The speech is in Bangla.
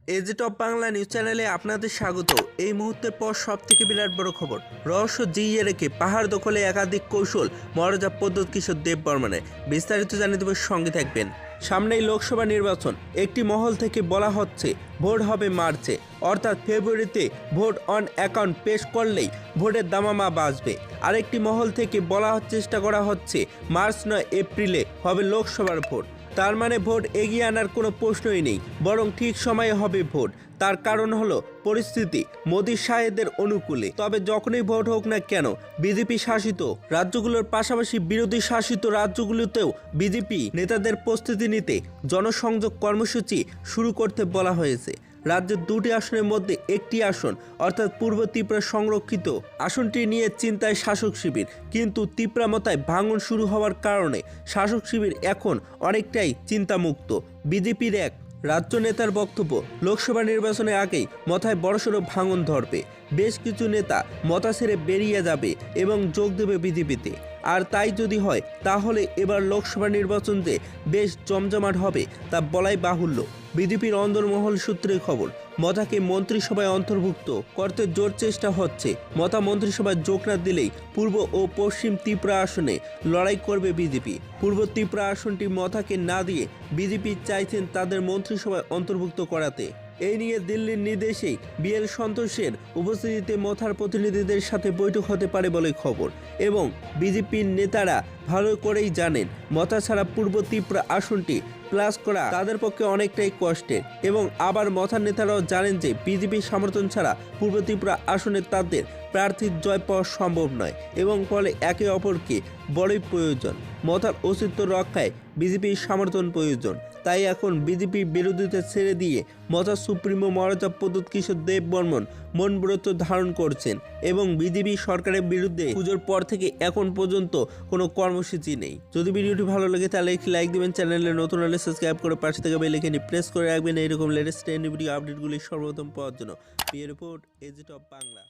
এজেট অফ বাংলা নিউজ চ্যানেলে আপনাদের স্বাগত। এই মুহূর্তের পর সব থেকে বিরাট বড় খবর, রহস্য জিইয়ে রেখে পাহাড় দখলে একাধিক কৌশল মহারাজা প্রদ্যোৎ কিশোর দেববর্মনের। বিস্তারিত জানিয়ে দেবের সঙ্গে থাকবেন। সামনেই লোকসভা নির্বাচন, একটি মহল থেকে বলা হচ্ছে ভোট হবে মার্চে, অর্থাৎ ফেব্রুয়ারিতে ভোট অন অ্যাকাউন্ট পেশ করলেই ভোটের দামামা বাজবে। আরেকটি মহল থেকে বলার চেষ্টা করা হচ্ছে মার্চ নয় এপ্রিলে হবে লোকসভার ভোট। তার মানে ভোট এগিয়ে আনার কোনো প্রশ্নই নেই, বরং ঠিক সময়ে হবে ভোট। তার কারণ হলো পরিস্থিতি মোদী সাহেবদের অনুকূলে। তবে যখনই ভোট হোক না কেন, বিজেপি শাসিত রাজ্যগুলোর পাশাপাশি বিরোধী শাসিত রাজ্যগুলোতেও বিজেপি নেতাদের প্রস্তুতি নিতে জনসংযোগ কর্মসূচি শুরু করতে বলা হয়েছে। রাজ্যের দুটি আসনের মধ্যে একটি আসন অর্থাৎ পূর্ব ত্রিপুরা সংরক্ষিত আসনটি নিয়ে চিন্তায় শাসক শিবির, কিন্তু ত্রিপুরামতায় ভাঙন শুরু হওয়ার কারণে শাসক শিবির এখন অনেকটাই চিন্তামুক্ত। বিজেপির এক রাজ্য নেতার বক্তব্য, লোকসভা নির্বাচনের আগেই মাথায় বড়সড় ভাঙন ধরবে। বেশ কিছু নেতা মতা ছেড়ে বেরিয়ে যাবে এবং যোগ দেবে বিজেপিতে। আর তাই যদি হয় তাহলে এবার লোকসভা নির্বাচন যে বেশ জমজমাট হবে তা বলাই বাহুল্য। বিজেপির অন্দরমহল সূত্রে খবর, মতাকে মন্ত্রিসভায় অন্তর্ভুক্ত করতে জোর চেষ্টা হচ্ছে। মতা মন্ত্রিসভায় যোগ না দিলেই পূর্ব ও পশ্চিম ত্রিপুরা আসনে লড়াই করবে বিজেপি। পূর্ব ত্রিপুরা আসনটি মতাকে না দিয়ে বিজেপি চাইছেন তাদের মন্ত্রিসভায় অন্তর্ভুক্ত করাতে। এই নিয়ে দিল্লির নির্দেশেই বিএল সন্তোষের উপস্থিতিতে মথার প্রতিনিধিদের সাথে বৈঠক হতে পারে বলে খবর। এবং বিজেপির নেতারা ভালো করেই জানেন মথা ছাড়া পূর্ব ত্রিপুরা আসনটি প্লাস করা তাদের পক্ষে অনেকটাই কষ্টের। এবং আবার মথার নেতারাও জানেন যে বিজেপির সমর্থন ছাড়া পূর্ব ত্রিপুরা আসনে তাদের প্রার্থীর জয় পাওয়া সম্ভব নয়, এবং ফলে একে অপরকে বড়ই প্রয়োজন। মথার অস্তিত্ব রক্ষায় বিজেপির সমর্থন প্রয়োজন। তাই এখন বিজেপি বিরোধিতা ছেড়ে দিয়ে মথা সুপ্রিমো মহারাজা প্রদ্যোৎ কিশোর দেববর্মন মনব্রত ধারণ করছেন, এবং বিজেপি সরকারের বিরুদ্ধে পুজোর পর থেকে এখন পর্যন্ত কোনো কর্মসূচি নেই। যদি ভিডিওটি ভালো লাগে তাহলে একটি লাইক দিবেন, চ্যানেলে নতুন হলে সাবস্ক্রাইব করে পাশে থেকে বেল আইকনটি প্রেস করে রাখবেন এইরকম লেটেস্ট ভিডিও আপডেটগুলি সর্বপ্রথম পাওয়ার জন্য। রিপোর্ট এজেট অফ বাংলা।